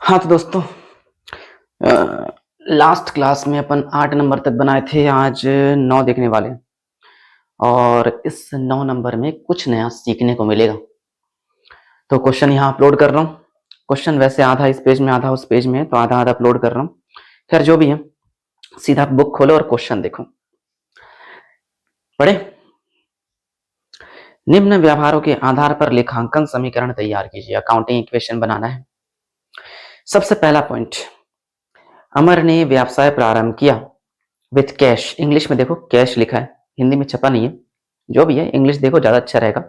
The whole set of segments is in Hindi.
हाँ तो दोस्तों, लास्ट क्लास में अपन 8 नंबर तक बनाए थे। आज 9 देखने वाले हैं और इस 9 नंबर में कुछ नया सीखने को मिलेगा। तो क्वेश्चन यहाँ अपलोड कर रहा हूँ। क्वेश्चन वैसे आधा इस पेज में आधा उस पेज में है, तो आधा आधा अपलोड कर रहा हूँ। खैर जो भी है, सीधा बुक खोलो और क्वेश्चन देखो। पढ़े। निम्न व्यवहारों के आधार पर लेखांकन समीकरण तैयार कीजिए। अकाउंटिंग इक्वेशन बनाना है। सबसे पहला पॉइंट, अमर ने व्यवसाय प्रारंभ किया विथ कैश। इंग्लिश में देखो कैश लिखा है, हिंदी में छपा नहीं है। जो भी है इंग्लिश देखो, ज्यादा अच्छा रहेगा।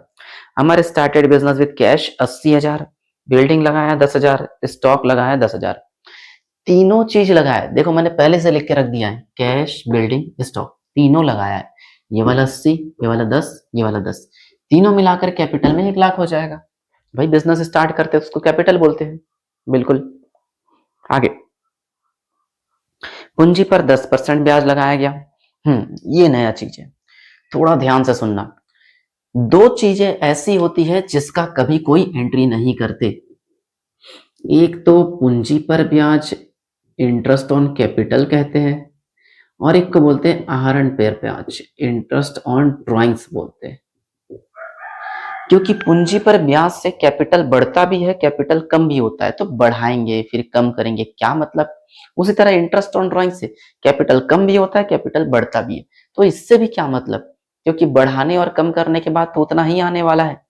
Amar started business with cash 80,000, building लगाया 10,000, स्टॉक लगाया 10,000। तीनों चीज लगाया। देखो मैंने पहले से लिख के रख दिया है, कैश बिल्डिंग स्टॉक तीनों लगाया है। ये वाला 80, ये वाला 10, ये वाला 10, तीनों मिलाकर कैपिटल में 1 लाख हो जाएगा। भाई बिजनेस स्टार्ट करते हैं उसको कैपिटल बोलते हैं। बिल्कुल। आगे, पूंजी पर 10% ब्याज लगाया गया। ये नया चीज है, थोड़ा ध्यान से सुनना। दो चीजें ऐसी होती है जिसका कभी कोई एंट्री नहीं करते। एक तो पूंजी पर ब्याज, इंटरेस्ट ऑन कैपिटल कहते हैं, और एक को बोलते हैं आहरण पर ब्याज, इंटरेस्ट ऑन ड्रॉइंग्स बोलते हैं। क्योंकि पूंजी पर ब्याज से कैपिटल बढ़ता भी है, कैपिटल कम भी होता है, तो बढ़ाएंगे फिर कम करेंगे, क्या मतलब। उसी तरह इंटरेस्ट ऑन ड्रॉइंग से कैपिटल कम भी होता है, कैपिटल बढ़ता भी है, तो इससे भी क्या मतलब, क्योंकि बढ़ाने और कम करने के बाद तो उतना ही आने वाला है।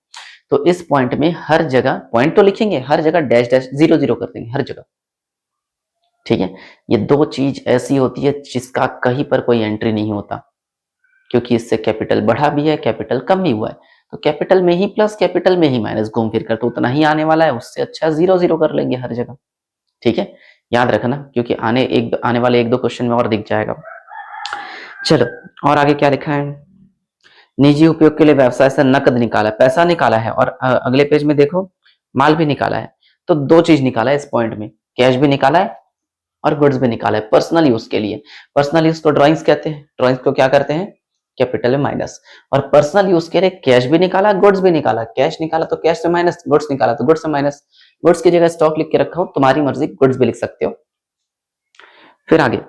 तो इस पॉइंट में हर जगह पॉइंट तो लिखेंगे, हर जगह डैश डैश 0 0 कर देंगे हर जगह। ठीक है। ये दो चीज ऐसी होती है जिसका कहीं पर कोई एंट्री नहीं होता, क्योंकि इससे कैपिटल बढ़ा भी है, कैपिटल कम भी हुआ है, तो कैपिटल में ही प्लस कैपिटल में ही माइनस घूम फिर कर तो उतना ही आने वाला है। उससे अच्छा 0 0 कर लेंगे हर जगह। ठीक है, याद रखना, क्योंकि आने वाले 1 2 क्वेश्चन में और दिख जाएगा। चलो और आगे क्या लिखा है। निजी उपयोग के लिए व्यवसाय से नकद निकाला, पैसा निकाला है, और अगले पेज में देखो माल भी निकाला है। तो दो चीज निकाला है इस पॉइंट में, कैश भी निकाला है और गुड्स भी निकाला है पर्सनल यूज के लिए। पर्सनल यूज को ड्राइंग्स कहते हैं, ड्राइंग्स को क्या करते हैं, कैपिटल में माइनस। और पर्सनल यूज के लिए कैश भी निकाला, गुड्स भी निकाला। कैश निकाला तो कैश से माइनस, गुड्स निकाला तो गुड्स से माइनस। गुड्स की जगह स्टॉक लिख के रखा हो, तुम्हारी मर्जी, गुड्स भी लिख सकते हो। फिर आगे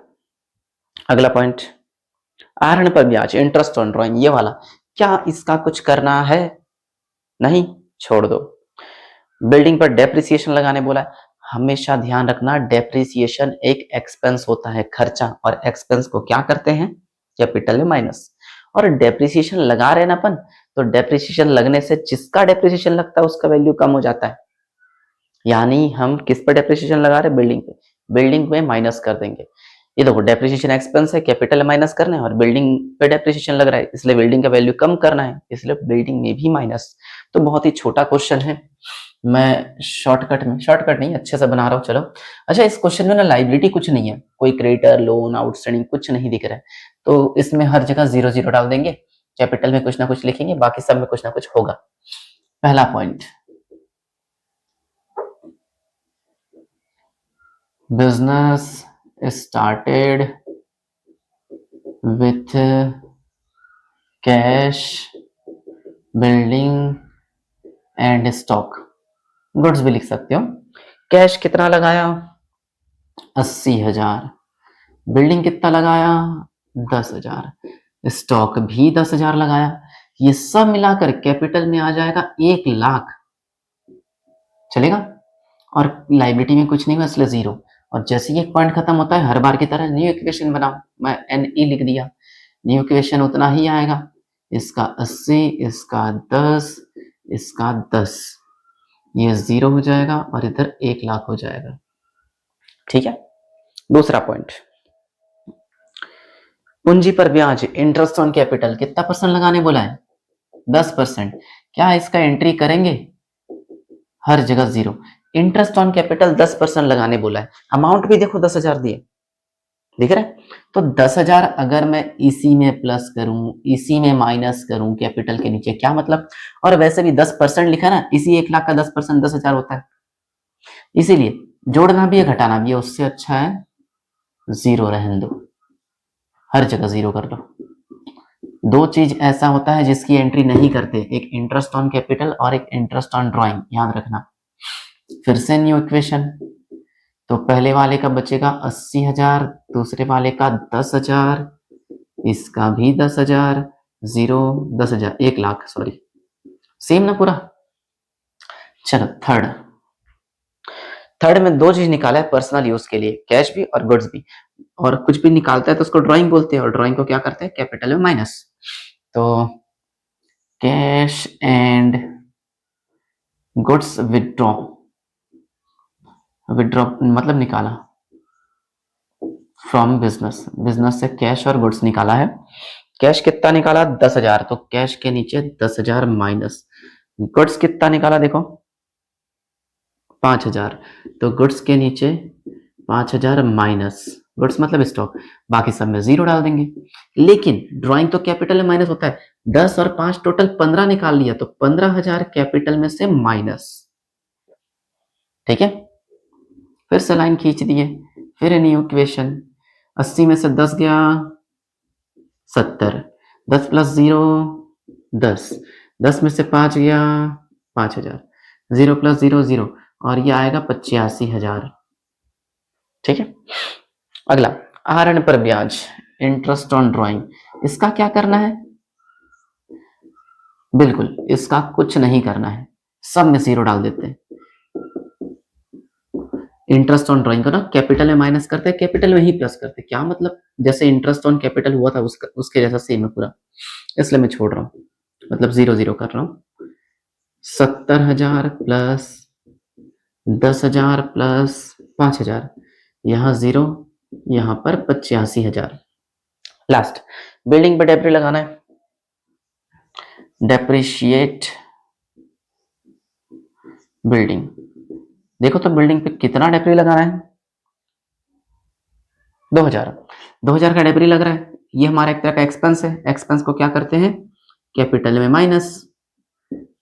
अगला पॉइंट, आहरण पर ब्याज, इंटरेस्ट ऑन ड्राइंग, ये वाला क्या इसका कुछ करना है, नहीं, छोड़ दो। बिल्डिंग पर डेप्रिसिएशन लगाने बोला है। हमेशा ध्यान रखना, डेप्रिसिएशन एक एक्सपेंस होता है, खर्चा, और एक्सपेंस को क्या करते हैं, कैपिटल में माइनस। और डेप्रिसिएशन लगा रहे ना अपन, तो डेप्रिसिएशन लगने से जिसका डेप्रिसिएशन लगता है उसका वैल्यू कम हो जाता है। यानी हम किस पर डेप्रिसिएशन लगा रहे हैं, बिल्डिंग पे, बिल्डिंग में माइनस कर देंगे। ये देखो डेप्रिसिएशन एक्सपेंस है, कैपिटल माइनस करना है, और बिल्डिंग पे डेप्रिसिएशन लग रहा है, इसलिए बिल्डिंग का वैल्यू कम करना है, इसलिए बिल्डिंग में भी माइनस। तो बहुत ही छोटा क्वेश्चन है, मैं शॉर्टकट नहीं अच्छे से बना रहा हूँ। चलो अच्छा, इस क्वेश्चन में ना लाइबिलिटी कुछ नहीं है, कोई क्रेडिटर, लोन, आउटस्टैंडिंग कुछ नहीं दिख रहा है, तो इसमें हर जगह 0 0 डाल देंगे। कैपिटल में कुछ ना कुछ लिखेंगे, बाकी सब में कुछ ना कुछ होगा। पहला point, business started with cash building and stock, goods भी लिख सकते हो। कैश कितना लगाया, 80,000, बिल्डिंग कितना लगाया, 10,000, स्टॉक भी 10,000 लगाया। ये सब मिलाकर कैपिटल में आ जाएगा 1 लाख, चलेगा। और लाइबिलिटी में कुछ नहीं हुआ इसलिए 0। और जैसे ही एक पॉइंट खत्म होता है, हर बार की तरह न्यू इक्वेशन बनाओ, मैं NE लिख दिया, न्यू इक्वेशन उतना ही आएगा, इसका 80, इसका 10, इसका 10, ये 0 हो जाएगा और इधर 1 लाख हो जाएगा। ठीक है। दूसरा पॉइंट, पूंजी पर ब्याज, इंटरेस्ट ऑन कैपिटल, कितना परसेंट लगाने बोला है, 10%। क्या इसका एंट्री करेंगे, हर जगह 0। इंटरेस्ट ऑन कैपिटल 10% लगाने बोला है, अमाउंट भी देखो 10,000 दिए, दिख रहा है। तो 10,000 अगर मैं इसी में प्लस करूं, इसी में माइनस करूं कैपिटल के नीचे, क्या मतलब। और वैसे भी 10% लिखा ना, इसी 1 लाख का 10% 10,000 होता है, इसीलिए जोड़ना भी है घटाना भी है, उससे अच्छा है 0 रहने दो, हर जगह 0 कर दो। दो चीज ऐसा होता है जिसकी एंट्री नहीं करते, एक इंटरेस्ट ऑन कैपिटल और एक इंटरेस्ट ऑन ड्राइंग, याद रखना। फिर से न्यू इक्वेशन, तो पहले वाले का बचेगा 80,000, दूसरे वाले का 10,000, इसका भी 10,000, 0, 10,000, 1,00,000, सॉरी, सेम ना पूरा। चलो थर्ड में दो चीज निकाला है पर्सनल यूज के लिए, कैश भी और गुड्स भी। और कुछ भी निकालता है तो उसको ड्राइंग बोलते हैं, और ड्राइंग को क्या करते हैं, कैपिटल में माइनस। तो cash and goods withdraw, withdraw मतलब निकाला फ्रॉम बिजनेस, बिजनेस से कैश और गुड्स निकाला है। कैश कितना निकाला, 10,000, तो कैश के नीचे 10,000 माइनस। गुड्स कितना निकाला देखो, 5,000, तो गुड्स के नीचे 5,000 माइनस, गुड्स मतलब स्टॉक, बाकी सब में 0 डाल देंगे। लेकिन ड्राइंग तो कैपिटल में माइनस होता है, 10 और 5 टोटल 15 निकाल लिया, तो 15,000 कैपिटल में से माइनस। ठीक है, फिर से लाइन खींच दिए, फिर न्यू इक्वेशन, 80 में से 10 गया 70, 10 प्लस 0 10, 10 में से 5 गया 5,000, 0 प्लस 0 0, और ये आएगा 85,000। ठीक है, अगला आहरण पर ब्याज, इंटरेस्ट ऑन ड्राइंग, इसका क्या करना है, बिल्कुल इसका कुछ नहीं करना है, सब में 0 डाल देते हैं। इंटरेस्ट ऑन ड्राइंग को ना कैपिटल में माइनस करते हैं, कैपिटल में ही प्लस करते हैं। क्या मतलब, जैसे इंटरेस्ट ऑन कैपिटल हुआ था उसके जैसा सेम है पूरा, इसलिए मैं छोड़ रहा हूँ, मतलब 0 0 कर रहा हूँ। 70,000 प्लस 10,000 प्लस 5,000, यहाँ 0, यहाँ पर 85,000। लास्ट बिल्डिंग पे डेप्री लगाना है, डेप्रिशिएट बिल्डिंग। देखो तो बिल्डिंग पे कितना डेप्री लगाना है, 2,000 का डेप्री लग रहा है। ये हमारा एक तरह का एक्सपेंस है, एक्सपेंस को क्या करते हैं, कैपिटल में माइनस।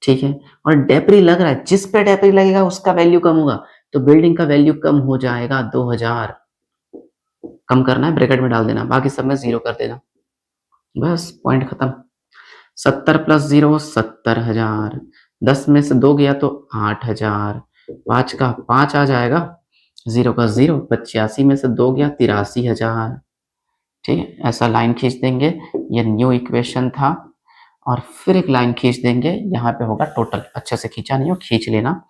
ठीक है, और डेप्री लग रहा है, जिस पे डेप्री लगेगा उसका वैल्यू कम होगा, तो बिल्डिंग का वैल्यू कम हो जाएगा, 2,000 कम करना है, ब्रैकेट में डाल देना, बाकी सब में 0 कर देना, बस पॉइंट खत्म। 70 प्लस 0 70,000, 10 में से 2 गया तो 8,000, 5 का 5 आ जाएगा, 0 का 0, 85 में से 2 गया 83,000। ठीक है, ऐसा लाइन खींच देंगे, ये न्यू इक्वेशन था, और फिर एक लाइन खींच देंगे, यहाँ पे होगा टोटल, अच्छे से खींचा नहीं हो, खींच लेना।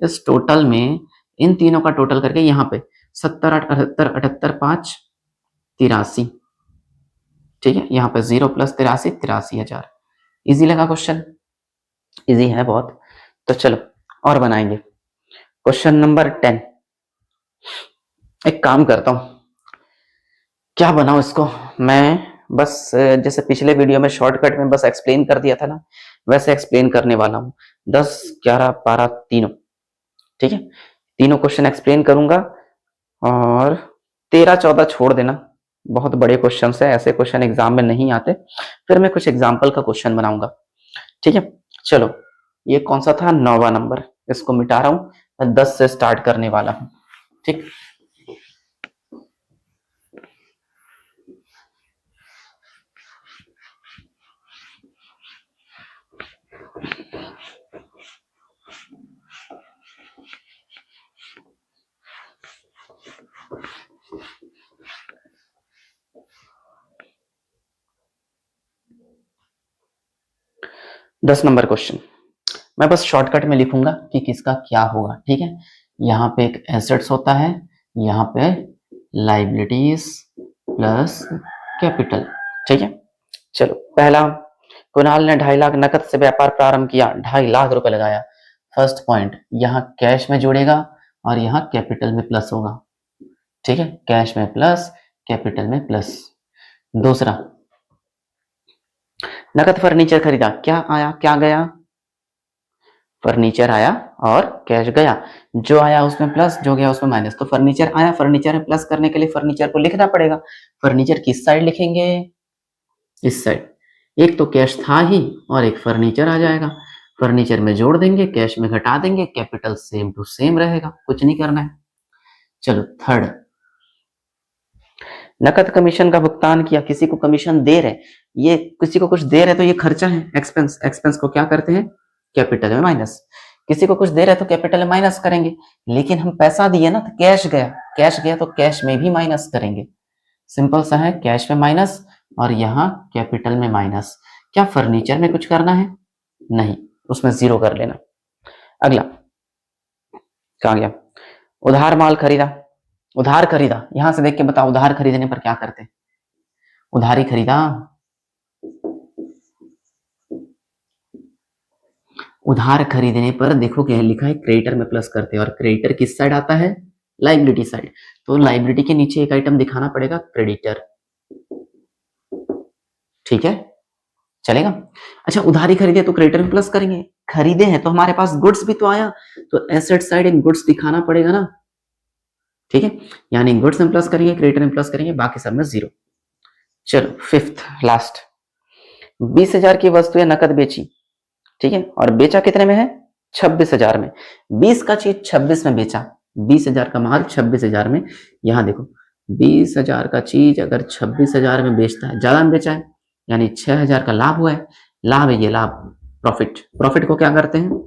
इस टोटल में इन तीनों का टोटल करके यहाँ पे 70 8 78 78 5 83। ठीक है, यहाँ पे 0 प्लस 83 83,000। इजी लगा क्वेश्चन, इजी है बहुत। तो चलो और बनाएंगे क्वेश्चन नंबर 10। एक काम करता हूं, क्या बनाऊं इसको मैं, बस जैसे पिछले वीडियो में शॉर्टकट में बस एक्सप्लेन कर दिया था ना, वैसे एक्सप्लेन करने वाला हूं। 10 11 12 तीनों, ठीक है, तीनों क्वेश्चन एक्सप्लेन करूंगा, और 13 14 छोड़ देना, बहुत बड़े क्वेश्चन है, ऐसे क्वेश्चन एग्जाम में नहीं आते। फिर मैं कुछ एग्जाम्पल का क्वेश्चन बनाऊंगा। ठीक है, चलो ये कौन सा था, 9वां नंबर, इसको मिटा रहा हूं, 10 से स्टार्ट करने वाला हूं। ठीक, दस नंबर क्वेश्चन, मैं बस शॉर्टकट में लिखूंगा कि किसका क्या होगा। ठीक है, यहाँ पे एक एसेट्स होता है, यहाँ पे लाइबिलिटीज प्लस कैपिटल। ठीक है, चलो पहला, कुणाल ने 2.5 लाख नकद से व्यापार प्रारंभ किया, 2.5 लाख रुपए लगाया। फर्स्ट पॉइंट, यहाँ कैश में जुड़ेगा और यहाँ कैपिटल में प्लस होगा। ठीक है, कैश में प्लस कैपिटल में प्लस। दूसरा, नकद फर्नीचर खरीदा, क्या आया क्या गया, फर्नीचर आया और कैश गया, जो आया उसमें प्लस, जो गया उसमें माइनस। तो फर्नीचर आया, फर्नीचर में प्लस करने के लिए फर्नीचर को लिखना पड़ेगा। फर्नीचर किस साइड लिखेंगे, इस साइड। एक तो कैश था ही और एक फर्नीचर आ जाएगा, फर्नीचर में जोड़ देंगे, कैश में घटा देंगे, कैपिटल सेम टू सेम रहेगा, कुछ नहीं करना है। चलो थर्ड, नकद कमीशन का भुगतान किया, किसी को कमीशन दे रहे, ये किसी को कुछ दे रहे तो ये खर्चा है, एक्सपेंस, एक्सपेंस को क्या करते हैं, कैपिटल में माइनस। किसी को कुछ दे रहे तो कैपिटल में माइनस करेंगे, लेकिन हम पैसा दिए ना तो कैश गया, कैश गया तो कैश में भी माइनस करेंगे, सिंपल सा है, कैश में माइनस और यहाँ कैपिटल में माइनस। क्या फर्नीचर में कुछ करना है? नहीं, उसमें जीरो कर लेना। अगला कहाँ गया? उधार माल खरीदा, उधार खरीदा, यहां से देख के बताओ उधार खरीदने पर क्या करते? उधारी खरीदा, उधार खरीदने पर देखो क्या लिखा है, क्रेडिटर में प्लस करते हैं और क्रेडिटर किस साइड आता है? Liability side. तो लाइबिलिटी के नीचे एक आइटम दिखाना पड़ेगा क्रेडिटर, ठीक है, चलेगा। अच्छा उधारी खरीदे तो क्रेडिटर में प्लस करेंगे, खरीदे हैं तो हमारे पास गुड्स भी तो आया, तो एसेट साइड एक गुड्स दिखाना पड़ेगा ना, ठीक है, यानी गुड्स में प्लस करेंगे, क्रेडिटर में प्लस करेंगे, बाकी सब में जीरो। चलो फिफ्थ लास्ट, 20,000 की वस्तुएं नकद बेची, ठीक है, और बेचा कितने में है? 26,000 में। 20 का चीज 26 में बेचा, 20,000 का माल 26,000 में। यहां देखो 20,000 का चीज अगर 26,000 में बेचता है, ज्यादा में बेचा है, यानी 6,000 का लाभ हुआ है। लाभ है ये लाभ, प्रॉफिट। प्रॉफिट को क्या करते हैं?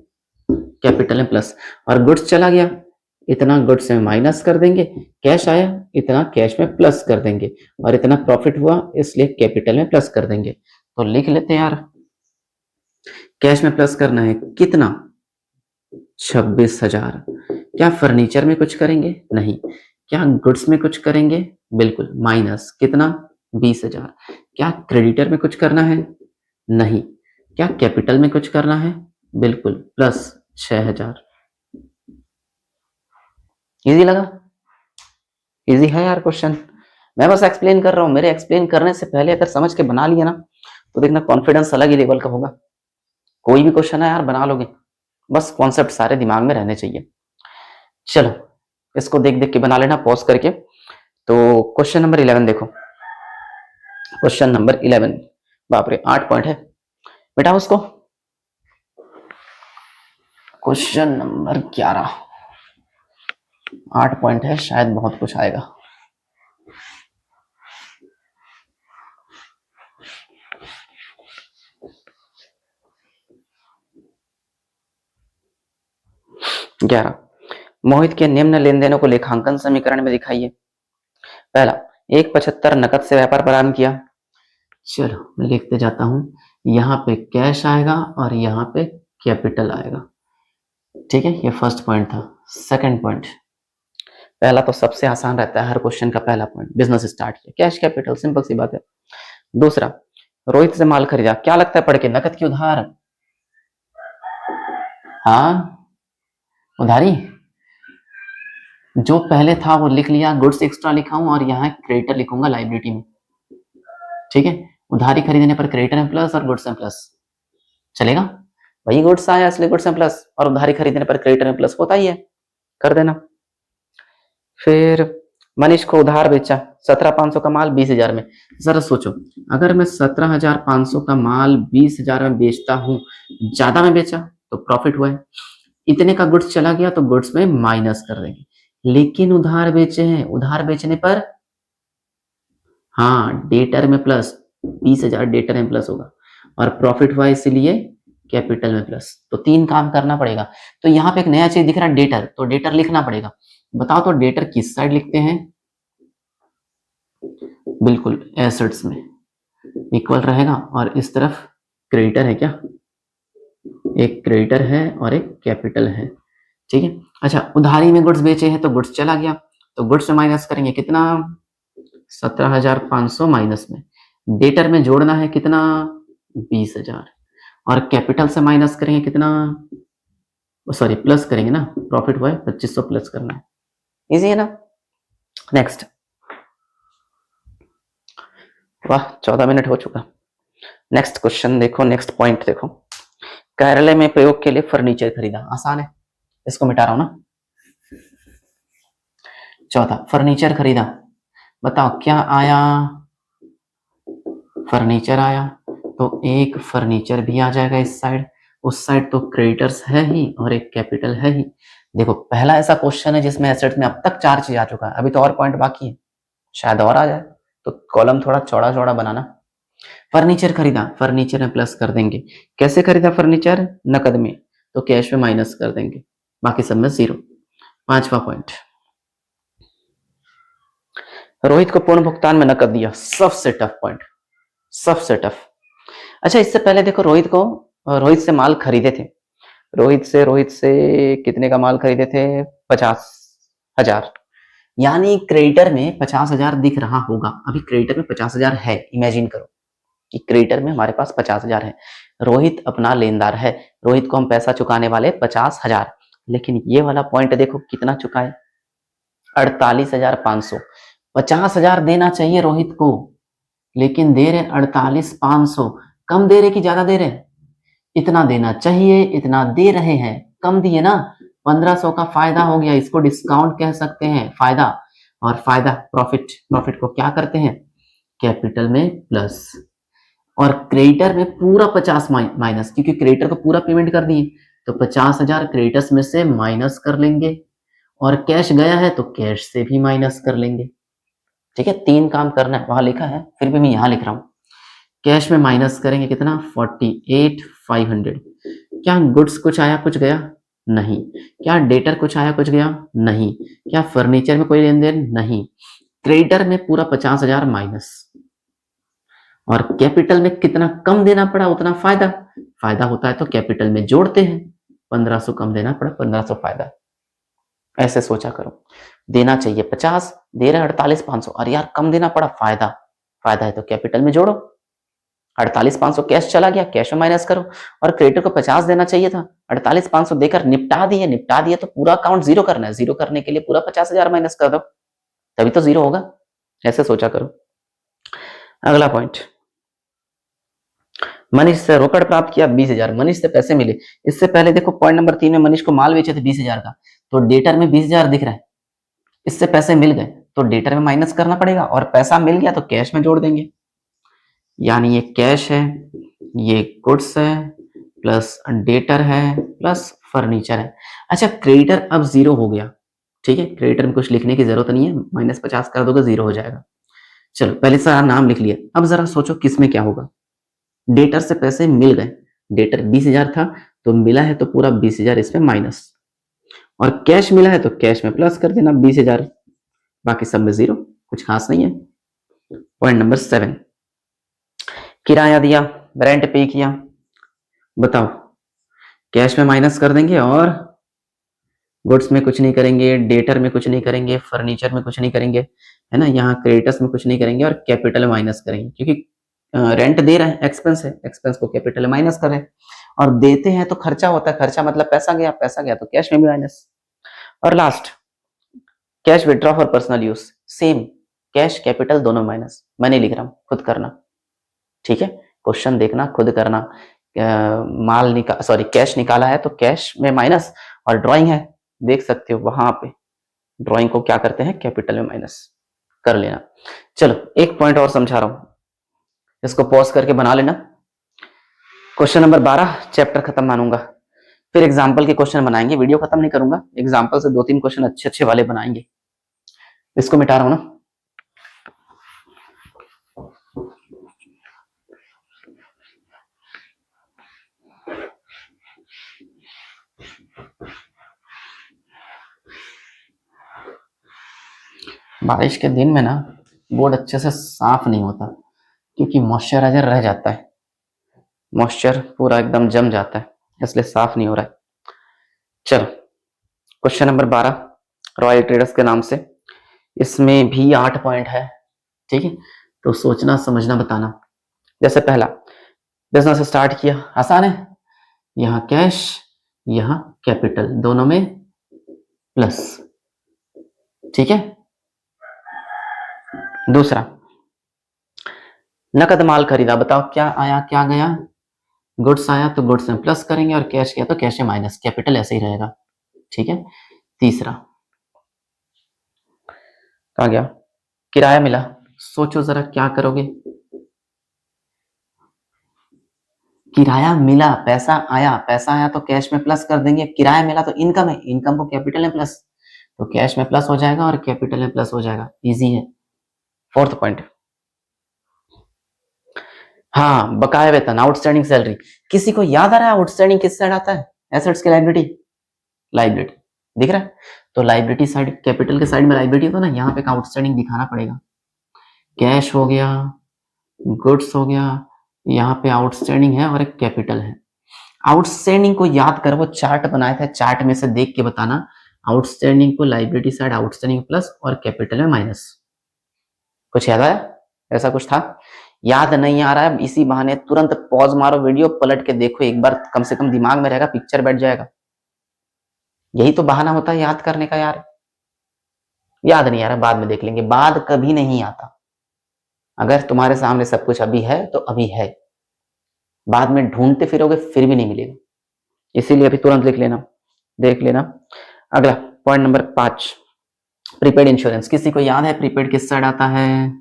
कैपिटल में प्लस। और गुड्स चला गया, इतना गुड्स में माइनस कर देंगे, कैश आया इतना कैश में प्लस कर देंगे, और इतना प्रॉफिट हुआ इसलिए कैपिटल में प्लस कर देंगे। तो लिख लेते हैं यार, कैश में प्लस करना है कितना? 26,000। क्या फर्नीचर में कुछ करेंगे? नहीं। क्या गुड्स में कुछ करेंगे? बिल्कुल, माइनस कितना? 20,000। क्या क्रेडिटर में कुछ करना है? नहीं। क्या कैपिटल में कुछ करना है? बिल्कुल, प्लस 6,000। इजी लगा? इजी है यार क्वेश्चन, मैं बस एक्सप्लेन कर रहा हूं, मेरे एक्सप्लेन करने से पहले अगर समझ के बना लिया ना तो देखना कॉन्फिडेंस अलग ही लेवल का होगा। कोई भी क्वेश्चन है यार बना लोगे, बस कॉन्सेप्ट सारे दिमाग में रहने चाहिए। चलो इसको देख देख के बना लेना पॉज करके। तो क्वेश्चन नंबर 11 देखो, क्वेश्चन नंबर 11, बाप रे 8 पॉइंट है बेटा उसको। क्वेश्चन नंबर 11, 8 पॉइंट है, शायद बहुत कुछ आएगा। ग्यारह, मोहित के निम्न लेन देनों को लेखांकन समीकरण में दिखाइए। पहला, 1,75 नकद से व्यापार प्रारंभ किया। चलो मैं लिखते जाता हूं, यहाँ पे कैश आएगा और यहाँ पे कैपिटल आएगा, ठीक है, ये फर्स्ट पॉइंट था। सेकंड पॉइंट, पहला तो सबसे आसान रहता है हर क्वेश्चन का पहला पॉइंट, बिजनेस स्टार्ट किया, कैश कैपिटल, सिंपल सी बात है। दूसरा, रोहित से माल खरीदा, क्या लगता है पढ़ के? नकद की उधार? हाँ उधारी, जो पहले था वो लिख लिया, गुड्स एक्स्ट्रा लिखा हूं और यहाँ क्रेडिटर लिखूंगा लाइबिलिटी में, ठीक है। उधारी खरीदने पर क्रेडिटर में प्लस और गुड्स में प्लस, चलेगा। वही गुड्स आया इसलिए गुड्स में प्लस, और उधारी खरीदने पर क्रेडिटर में प्लस होता ही है, कर देना। फिर मनीष को उधार बेचा, 17,500 का माल 20,000 में। जरा सोचो, अगर मैं 17,500 का माल 20,000 में बेचता हूं, ज्यादा में बेचा तो प्रॉफिट हुआ है, इतने का गुड्स चला गया तो गुड्स में माइनस कर देंगे। लेकिन उधार बेचे हैं, उधार बेचने पर हाँ डेटर में प्लस, 20,000 डेटर में प्लस होगा, और प्रॉफिट हुआ इसलिए कैपिटल में प्लस। तो 3 काम करना पड़ेगा। तो यहाँ पे एक नया चीज दिख रहा है डेटर, तो डेटर लिखना पड़ेगा। बताओ तो डेटर किस साइड लिखते हैं? बिल्कुल एसेट्स में, इक्वल रहेगा, और इस तरफ क्रेडिटर है क्या? एक क्रेडिटर है और एक कैपिटल है, ठीक है। अच्छा उधारी में गुड्स बेचे हैं तो गुड्स चला गया, तो गुड्स में माइनस करेंगे कितना? 17,500 माइनस में, डेटर में जोड़ना है कितना? 20,000, और कैपिटल से माइनस करेंगे कितना? सॉरी प्लस करेंगे ना, प्रॉफिट हुआ है 2,500 प्लस करना है, इजी है ना। नेक्स्ट, वाह 14 मिनट हो चुका। नेक्स्ट क्वेश्चन देखो, नेक्स्ट पॉइंट देखो, कार्यालय में प्रयोग के लिए फर्नीचर खरीदा, आसान है, इसको मिटा रहा हूं ना। चौथा, फर्नीचर खरीदा, बताओ क्या आया? फर्नीचर आया, तो एक फर्नीचर भी आ जाएगा इस साइड, उस साइड तो क्रेडिटर्स है ही और एक कैपिटल है ही। देखो पहला ऐसा क्वेश्चन है जिसमें एसेट्स में अब तक 4 चीज आ चुका है, अभी तो और पॉइंट बाकी है, शायद और आ जाए, तो कॉलम थोड़ा चौड़ा चौड़ा बनाना। फर्नीचर खरीदा, फर्नीचर में प्लस कर देंगे, कैसे खरीदा फर्नीचर? नकद में, तो कैश में माइनस कर देंगे, बाकी सब में जीरो। 5वां पॉइंट, रोहित को पूर्ण भुगतान में नकद दिया, सबसे टफ पॉइंट, सबसे टफ। अच्छा, इससे पहले देखो रोहित से माल खरीदे थे, रोहित से कितने का माल खरीदे थे? 50,000। यानी क्रेडिटर में 50,000 दिख रहा होगा, अभी क्रेडिटर में 50,000 है। इमेजिन करो कि क्रेडिटर में हमारे पास 50,000 है, रोहित अपना लेनदार है, रोहित को हम पैसा चुकाने वाले 50,000, लेकिन ये वाला पॉइंट देखो कितना चुकाए, 48,500। 50,000 देना चाहिए रोहित को, लेकिन दे रहे 48,500। कम दे रहे कि ज्यादा दे रहे? इतना देना चाहिए, इतना दे रहे हैं, कम दिए ना। 1,500 का फायदा हो गया, इसको डिस्काउंट कह सकते हैं, फायदा। और फायदा प्रॉफिट को क्या करते हैं? कैपिटल में प्लस। और क्रेडिटर में पूरा 50 माइनस, क्योंकि क्रेडिटर को पूरा पेमेंट कर दिए, तो 50,000 क्रेडिटर्स में से माइनस कर लेंगे, और कैश गया है तो कैश से भी माइनस कर लेंगे। ठीक है, 3 काम करना है, वहां लिखा है, फिर भी मैं यहां लिख रहा हूं। कैश में माइनस करेंगे कितना? 48,500। क्या गुड्स कुछ आया कुछ गया? नहीं। क्या डेटर कुछ आया कुछ गया? नहीं। क्या फर्नीचर में कोई लेन देन? नहीं। क्रेडिटर में पूरा 50,000 माइनस, और कैपिटल में कितना कम देना पड़ा उतना फायदा। फायदा होता है तो कैपिटल में जोड़ते हैं, 1,500 कम देना पड़ा, 1,500 फायदा। ऐसे सोचा करो, देना चाहिए 50, दे रहे 48,500, अरे यार कम देना पड़ा, फायदा। फायदा है तो कैपिटल में जोड़ो, 48,500 कैश चला गया, कैश में माइनस करो। और क्रेडिटर को 50 देना चाहिए था, 48,500 देकर निपटा दिए तो पूरा अकाउंट जीरो करना है, जीरो करने के लिए पूरा 50,000 माइनस कर दो, तभी तो जीरो होगा। ऐसे सोचा करो। अगला पॉइंट, मनीष से रोकड़ प्राप्त किया 20,000, मनीष से पैसे मिले। इससे पहले देखो पॉइंट नंबर 3 में मनीष को माल बेचे थे 20,000 का, तो डेटर में 20,000 दिख रहा है, इससे पैसे मिल गए तो डेटर में माइनस करना पड़ेगा, और पैसा मिल गया तो कैश में जोड़ देंगे। यानी ये कैश है, ये गुड्स है, प्लस डेटर है, प्लस फर्नीचर है। अच्छा, क्रेडिटर अब जीरो हो गया, ठीक है, क्रेडिटर में कुछ लिखने की जरूरत नहीं है, -50 कर दोगे जीरो हो जाएगा। चलो पहले सारा नाम लिख लिया, अब जरा सोचो किसमें क्या होगा। डेटर से पैसे मिल गए, डेटर 20,000 था तो मिला है तो पूरा 20,000 इसमें माइनस, और कैश मिला है तो कैश में प्लस कर देना 20,000, बाकी सब में जीरो, कुछ खास नहीं है। पॉइंट नंबर 7, किराया दिया, रेंट पे किया, बताओ, कैश में माइनस कर देंगे और गुड्स में कुछ नहीं करेंगे, डेटर में कुछ नहीं करेंगे, फर्नीचर में कुछ नहीं करेंगे, है ना, यहाँ क्रेडिटर्स में कुछ नहीं करेंगे, और कैपिटल में माइनस करेंगे, क्योंकि रेंट दे रहे हैं, एक्सपेंस है, एक्सपेंस को कैपिटल में माइनस कर रहे हैं, और देते हैं तो खर्चा होता है, खर्चा मतलब पैसा गया तो कैश में भी माइनस। और last, cash withdraw for personal use, same, cash capital दोनों माइनस, मैं नहीं लिख रहा हूं, खुद करना, ठीक है, क्वेश्चन देखना खुद करना। कैश निकाला है तो कैश में माइनस, और ड्राइंग है, देख सकते हो वहां पे, ड्राइंग को क्या करते हैं, कैपिटल में माइनस कर लेना। चलो एक पॉइंट और समझा रहा हूं, इसको पॉज करके बना लेना। क्वेश्चन नंबर 12 चैप्टर खत्म मानूंगा, फिर एग्जाम्पल के क्वेश्चन बनाएंगे, वीडियो खत्म नहीं करूंगा, एग्जाम्पल से 2-3 क्वेश्चन अच्छे वाले बनाएंगे। इसको मिटा रहा हूं ना, बारिश के दिन में ना बोर्ड अच्छे से साफ नहीं होता, क्योंकि मॉइस्चराइजर रह जाता है, मॉइस्चर पूरा एकदम जम जाता है, इसलिए साफ नहीं हो रहा है। चलो क्वेश्चन नंबर 12 रॉयल ट्रेडर्स के नाम से, इसमें भी 8 पॉइंट है, ठीक है, तो सोचना समझना बताना। जैसे पहला, बिजनेस स्टार्ट किया, आसान है, यहाँ कैश यहाँ कैपिटल दोनों में प्लस, ठीक है। दूसरा, नकद माल खरीदा, बताओ क्या आया क्या गया, गुड्स आया तो गुड्स में प्लस करेंगे, और कैश गया तो कैश में माइनस, कैपिटल ऐसे ही रहेगा, ठीक है। तीसरा, कहा गया, किराया मिला, सोचो जरा क्या करोगे, किराया मिला, पैसा आया तो कैश में प्लस कर देंगे, किराया मिला तो इनकम है, इनकम को कैपिटल में प्लस, तो कैश में प्लस हो जाएगा और कैपिटल में प्लस हो जाएगा, इजी है। फोर्थ पॉइंट, हाँ, बकाया वेतन, आउटस्टैंडिंग सैलरी, किसी को याद आ रहा है आउटस्टैंडिंग किस साइड आता है, एसेट्स की लाइबिलिटी दिख रहा है, तो लाइबिलिटी साइड, कैपिटल के साइड में लाइबिलिटी हो ना, यहाँ पे आउटस्टैंडिंग दिखाना पड़ेगा, कैश हो गया, गुड्स हो गया, यहाँ पे आउटस्टैंडिंग है और एक कैपिटल है। आउटस्टैंडिंग को याद करो, वो चार्ट बनाया था, चार्ट में से देख के बताना। आउटस्टैंडिंग को लाइबिलिटी साइड आउटस्टैंडिंग प्लस और कैपिटल में माइनस। कुछ याद आया? ऐसा कुछ था? याद नहीं आ रहा है, इसी बहाने तुरंत पॉज मारो, वीडियो पलट के देखो एक बार, कम से कम दिमाग में रहेगा, पिक्चर बैठ जाएगा। यही तो बहाना होता है याद करने का यार। याद नहीं आ रहा, बाद में देख लेंगे, बाद कभी नहीं आता। अगर तुम्हारे सामने सब कुछ अभी है तो अभी है, बाद में ढूंढते फिरोगे फिर भी नहीं मिलेगा। इसीलिए अभी तुरंत लिख लेना, देख लेना। अगला पॉइंट नंबर 5, प्रीपेड इंश्योरेंस। किसी को याद है प्रीपेड किस साइड आता है?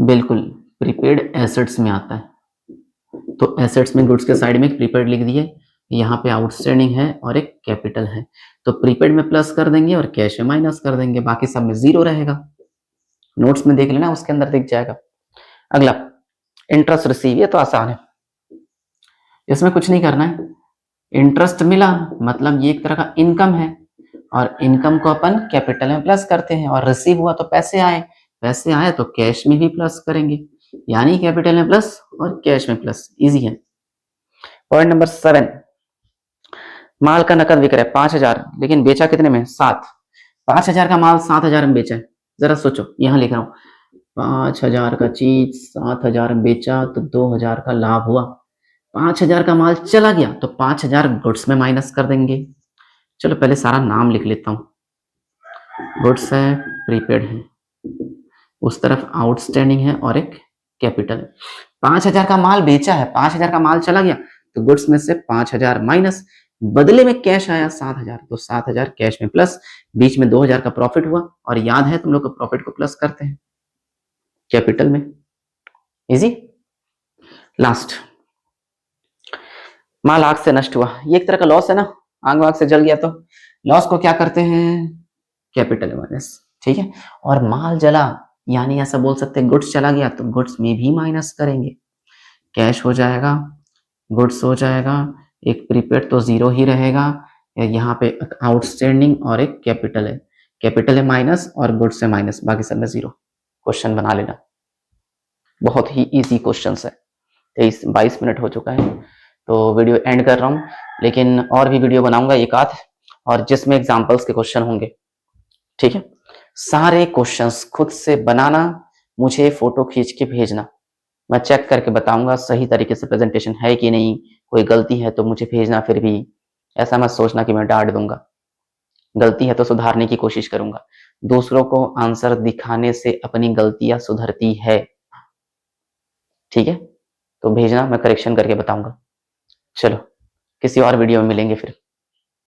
बिल्कुल, प्रीपेड एसेट्स में आता है। तो एसेट्स में गुड्स के साइड में एक प्रीपेड लिख दिए, यहाँ पे आउटस्टैंडिंग है और एक कैपिटल है। तो प्रीपेड में प्लस कर देंगे और कैश में माइनस कर देंगे, बाकी सब में जीरो रहेगा। नोट्स में देख लेना, उसके अंदर दिख जाएगा। अगला इंटरेस्ट रिसीव, ये तो आसान है, इसमें कुछ नहीं करना है। इंटरेस्ट मिला मतलब ये एक तरह का इनकम है, और इनकम को अपन कैपिटल में प्लस करते हैं, और रिसीव हुआ तो पैसे आए, पैसे आए तो कैश में भी प्लस करेंगे, यानी कैपिटल में प्लस और कैश में प्लस। इजी है। पॉइंट नंबर 7, माल का नकद बिक रहा है 5,000, लेकिन बेचा कितने में? 7। 5,000 का माल 7,000 में बेचा है, जरा सोचो, यहां लिख रहा हूं 5,000 का चीज 7,000 में बेचा तो 2,000 का लाभ हुआ। 5,000 का माल चला गया तो 5,000 गुड्स में माइनस कर देंगे। चलो पहले सारा नाम लिख लेता हूं। गुड्स है, प्रीपेड है, उस तरफ आउटस्टैंडिंग है और एक कैपिटल है। 5,000 का माल बेचा है, 5,000 का माल चला गया तो गुड्स में से 5,000 माइनस, बदले में कैश आया 7,000, तो 7,000 कैश में प्लस, बीच में 2,000 का प्रॉफिट हुआ, और याद है तुम लोग को प्रॉफिट को प्लस करते हैं कैपिटल में। इजी। लास्ट, माल आग से नष्ट हुआ, ये एक तरह का लॉस है ना, आग वाग से जल गया तो लॉस को क्या करते हैं? Capital minus. ठीक है। और माल जला, यानी ऐसा बोल सकते हैं गुड्स चला गया तो गुड्स में भी माइनस करेंगे, कैश हो जाएगा, गुड्स हो जाएगा, एक प्रीपेड तो जीरो ही रहेगा, यहाँ पे आउटस्टैंडिंग और एक कैपिटल है, कैपिटल है माइनस और गुड्स है माइनस, बाकी सब में जीरो। क्वेश्चन बना लेना, बहुत ही इजी क्वेश्चन है। 23-22 मिनट हो चुका है तो वीडियो एंड कर रहा हूँ, लेकिन और भी वीडियो बनाऊंगा एक आध, और जिसमें एग्जाम्पल्स के क्वेश्चन होंगे। ठीक है। सारे क्वेश्चंस खुद से बनाना, मुझे फोटो खींच के भेजना, मैं चेक करके बताऊंगा सही तरीके से प्रेजेंटेशन है कि नहीं, कोई गलती है तो मुझे भेजना, फिर भी ऐसा मत सोचना कि मैं डांट दूंगा, गलती है तो सुधारने की कोशिश करूंगा। दूसरों को आंसर दिखाने से अपनी गलतियां सुधरती है। ठीक है, तो भेजना, मैं करेक्शन करके बताऊंगा। चलो किसी और वीडियो में मिलेंगे फिर।